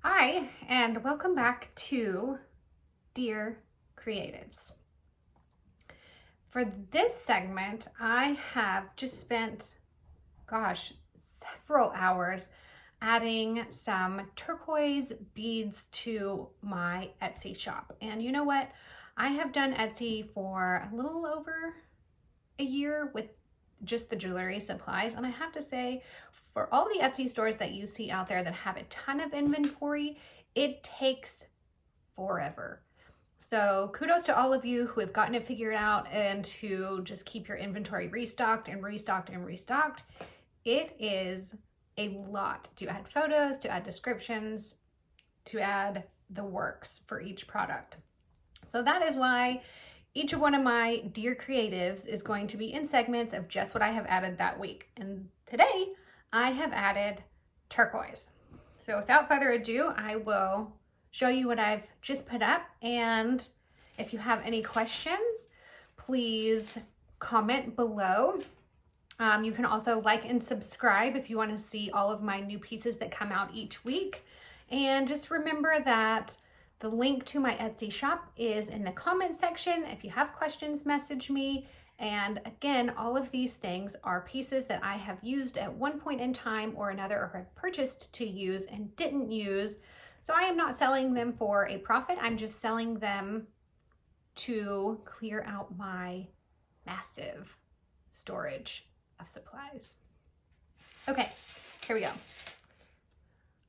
Hi, and welcome back to Dear Creatives. For this segment, I have just spent, several hours adding some turquoise beads to my Etsy shop. And you know what? I have done Etsy for a little over a year with just the jewelry supplies, and I have to say, for all the Etsy stores that you see out there that have a ton of inventory, it takes forever. So kudos to all of you who have gotten it figured out and who just keep your inventory restocked and restocked and restocked. It is a lot to add photos, to add descriptions, to add the works for each product. So that is why each of one of my Dear Creatives is going to be in segments of just what I have added that week. And today I have added turquoise. So without further ado, I will show you what I've just put up. And if you have any questions, please comment below. You can also like and subscribe if you want to see all of my new pieces that come out each week. And just remember that the link to my Etsy shop is in the comment section. If you have questions, message me. And again, all of these things are pieces that I have used at one point in time or another, or have purchased to use and didn't use. So I am not selling them for a profit. I'm just selling them to clear out my massive storage of supplies. Okay, here we go.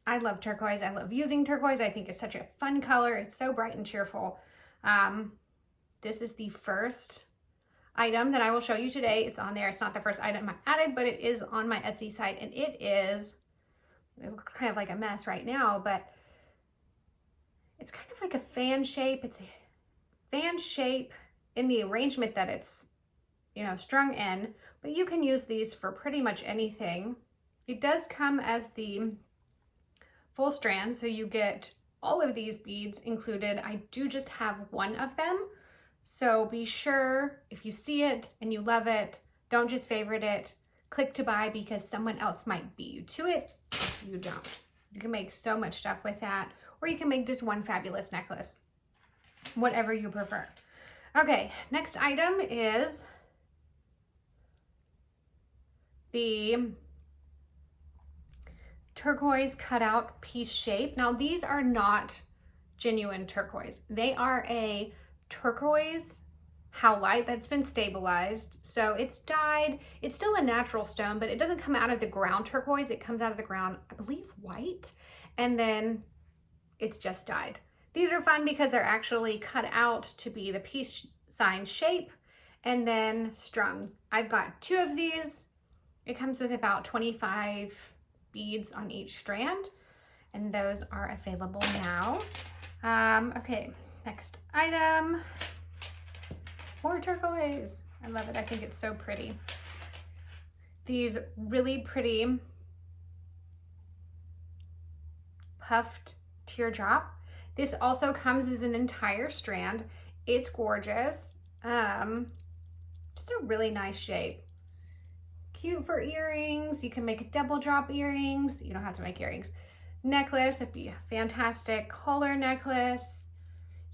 I love turquoise. I love using turquoise. I think it's such a fun color. It's so bright and cheerful. This is the first item that I will show you today. It's on there. It's not the first item I added, but it is on my Etsy site, and it looks kind of like a mess right now, but it's kind of like a fan shape. It's a fan shape in the arrangement that it's, strung in, but you can use these for pretty much anything. It does come as the full strand, so you get all of these beads included. I do just have one of them, so be sure if you see it and you love it, don't just favorite it, click to buy, because someone else might beat you to it if you don't. You can make so much stuff with that, or you can make just one fabulous necklace, whatever you prefer. Okay, next item is the turquoise cutout piece shape. Now these are not genuine turquoise. They are a turquoise howlite that's been stabilized. So it's dyed. It's still a natural stone, but it doesn't come out of the ground turquoise. It comes out of the ground, I believe, white, and then it's just dyed. These are fun because they're actually cut out to be the peace sign shape and then strung. I've got two of these. It comes with about 25 beads on each strand, and those are available now. Okay, next item, more turquoise. I love it. I think it's so pretty. These really pretty puffed teardrop. This also comes as an entire strand. It's gorgeous. Just a really nice shape. Cute for earrings. You can make double drop earrings. You don't have to make earrings. Necklace, it'd be a fantastic collar necklace.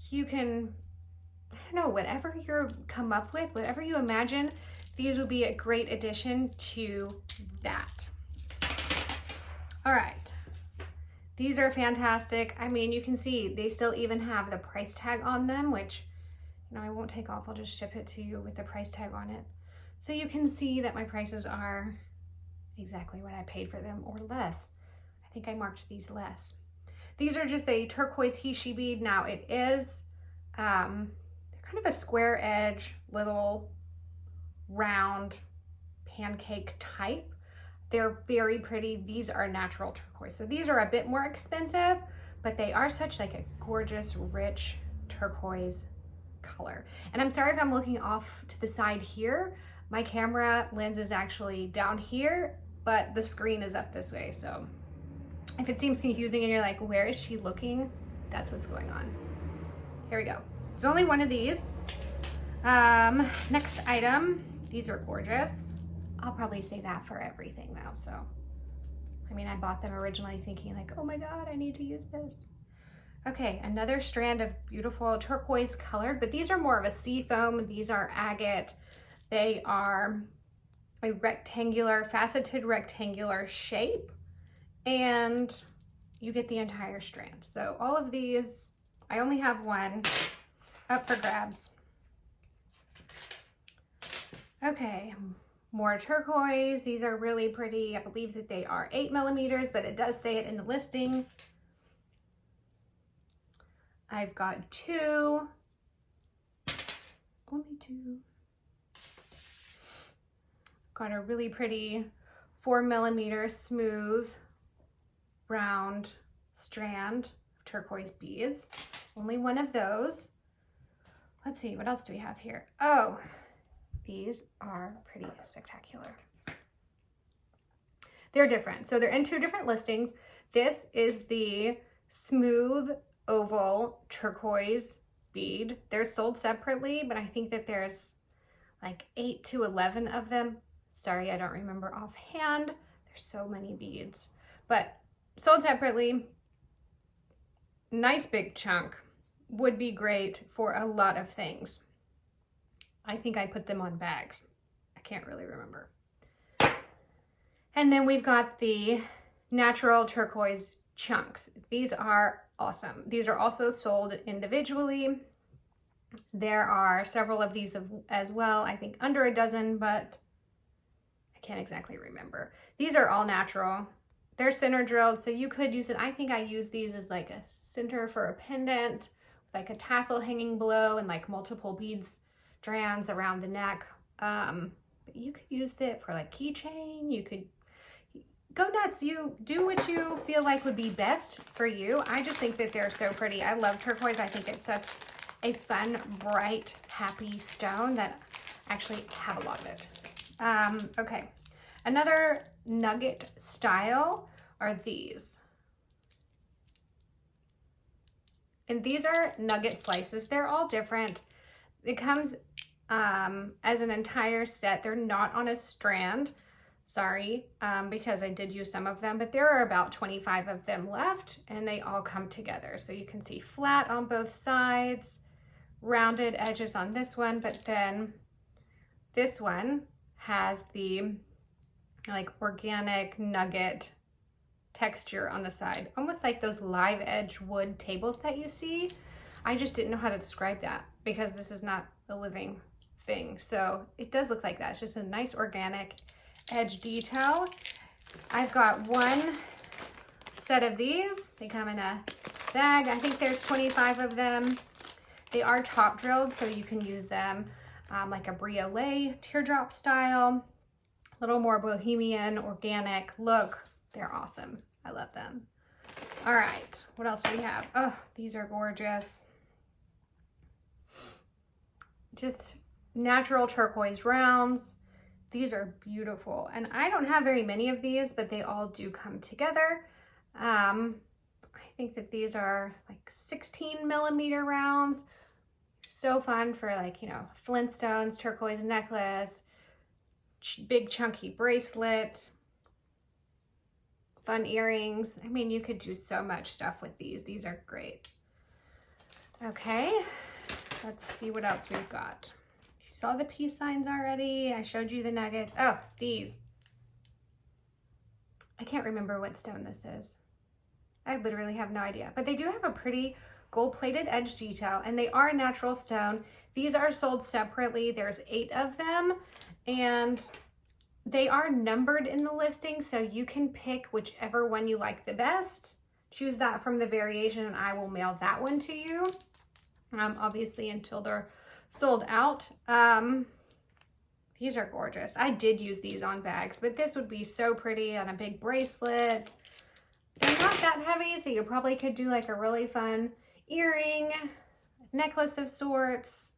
You can, I don't know, whatever you come up with, whatever you imagine, these would be a great addition to that. All right, these are fantastic. I mean, you can see they still even have the price tag on them, which, I won't take off. I'll just ship it to you with the price tag on it. So you can see that my prices are exactly what I paid for them, or less. I think I marked these less. These are just a turquoise Hishi bead. Now it is, they're kind of a square edge, little round pancake type. They're very pretty. These are natural turquoise. So these are a bit more expensive, but they are such like a gorgeous, rich turquoise color. And I'm sorry if I'm looking off to the side here. My camera lens is actually down here, but the screen is up this way. So if it seems confusing and you're like, where is she looking? That's what's going on. Here we go. There's only one of these. Next item, these are gorgeous. I'll probably say that for everything though, so I mean, I bought them originally thinking like, oh my God, I need to use this. Okay, another strand of beautiful turquoise colored, but these are more of a sea foam. These are agate. They are a rectangular, faceted rectangular shape, and you get the entire strand. So all of these, I only have one up for grabs. Okay, more turquoise. These are really pretty. I believe that they are 8 millimeters, but it does say it in the listing. I've got two, only two. Got a really pretty 4 millimeter smooth round strand of turquoise beads. Only one of those. Let's see, what else do we have here? Oh, these are pretty spectacular. They're different. So they're in two different listings. This is the smooth oval turquoise bead. They're sold separately, but I think that there's like 8 to 11 of them. Sorry, I don't remember offhand. There's so many beads, but sold separately. Nice big chunk. Would be great for a lot of things. I think I put them on bags. I can't really remember. And then we've got the natural turquoise chunks. These are awesome. These are also sold individually. There are several of these as well. I think under a dozen, but I can't exactly remember. These are all natural. They're center drilled, so you could use it. I think I use these as like a center for a pendant, with like a tassel hanging below and like multiple beads strands around the neck. But you could use it for like keychain. You could go nuts. You do what you feel like would be best for you. I just think that they're so pretty. I love turquoise. I think it's such a fun, bright, happy stone that I actually have a lot of it. Okay, another nugget style are these. And these are nugget slices. They're all different. It comes as an entire set. They're not on a strand. Sorry, because I did use some of them, but there are about 25 of them left, and they all come together. So you can see flat on both sides, rounded edges on this one, but then this one has the like organic nugget texture on the side, almost like those live edge wood tables that you see. I just didn't know how to describe that because this is not a living thing. So it does look like that. It's just a nice organic edge detail. I've got one set of these. They come in a bag. I think there's 25 of them. They are top drilled, so you can use them like a briolette teardrop style, a little more bohemian, organic look. They're awesome. I love them. All right, what else do we have? Oh, these are gorgeous. Just natural turquoise rounds. These are beautiful. And I don't have very many of these, but they all do come together. I think that these are like 16 millimeter rounds. So fun for like, you know, Flintstones, turquoise necklace, big chunky bracelet, fun earrings. I mean, you could do so much stuff with these. These are great. Okay, let's see what else we've got. You saw the peace signs already. I showed you the nuggets. Oh, these. I can't remember what stone this is. I literally have no idea, but they do have a pretty gold-plated edge detail, and they are natural stone. These are sold separately. There's 8 of them, and they are numbered in the listing, so you can pick whichever one you like the best. Choose that from the variation, and I will mail that one to you, obviously until they're sold out. These are gorgeous. I did use these on bags, but this would be so pretty on a big bracelet. They're not that heavy, so you probably could do like a really fun earring, necklace of sorts,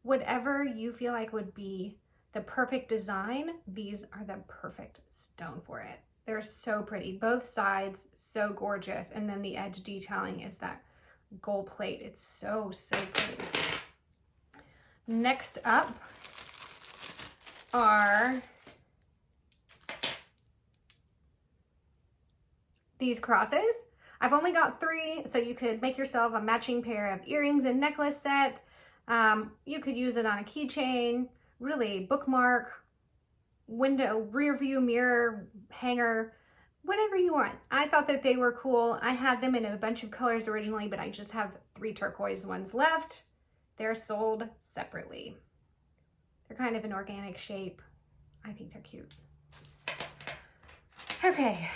whatever you feel like would be the perfect design. These are the perfect stone for it. They're so pretty, both sides, so gorgeous. And then the edge detailing is that gold plate. It's so, so pretty. Next up are these crosses. I've only got 3, so you could make yourself a matching pair of earrings and necklace set. You could use it on a keychain, really bookmark, window, rear view mirror, hanger, whatever you want. I thought that they were cool. I had them in a bunch of colors originally, but I just have 3 turquoise ones left. They're sold separately. They're kind of an organic shape. I think they're cute. Okay,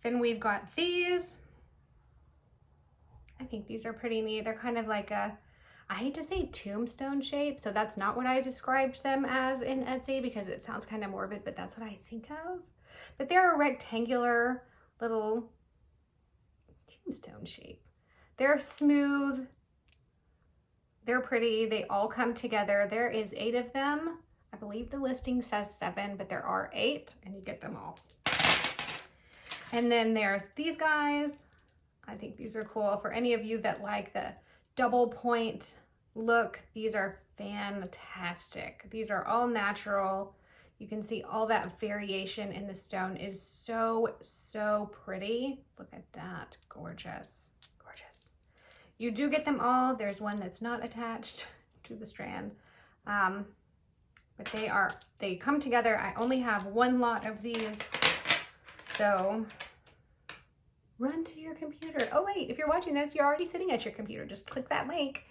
then we've got these. I think these are pretty neat. They're kind of like a, I hate to say tombstone shape, so that's not what I described them as in Etsy because it sounds kind of morbid, but that's what I think of. But they're a rectangular little tombstone shape. They're smooth. They're pretty. They all come together. There is 8 of them. I believe the listing says 7, but there are 8 and you get them all. And then there's these guys. I think these are cool for any of you that like the double point look. These are fantastic. These are all natural. You can see all that variation in the stone is so, so pretty. Look at that, gorgeous, gorgeous. You do get them all. There's one that's not attached to the strand. But they come together. I only have 1 lot of these. So run to your computer. Oh wait, if you're watching this, you're already sitting at your computer. Just click that link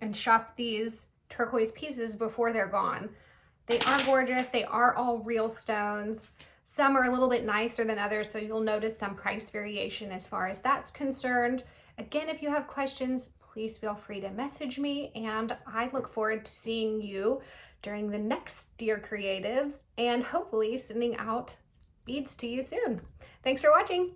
and shop these turquoise pieces before they're gone. They are gorgeous. They are all real stones. Some are a little bit nicer than others, so you'll notice some price variation as far as that's concerned. Again, if you have questions, please feel free to message me, and I look forward to seeing you during the next Dear Creatives and hopefully sending out beads to you soon. Thanks for watching.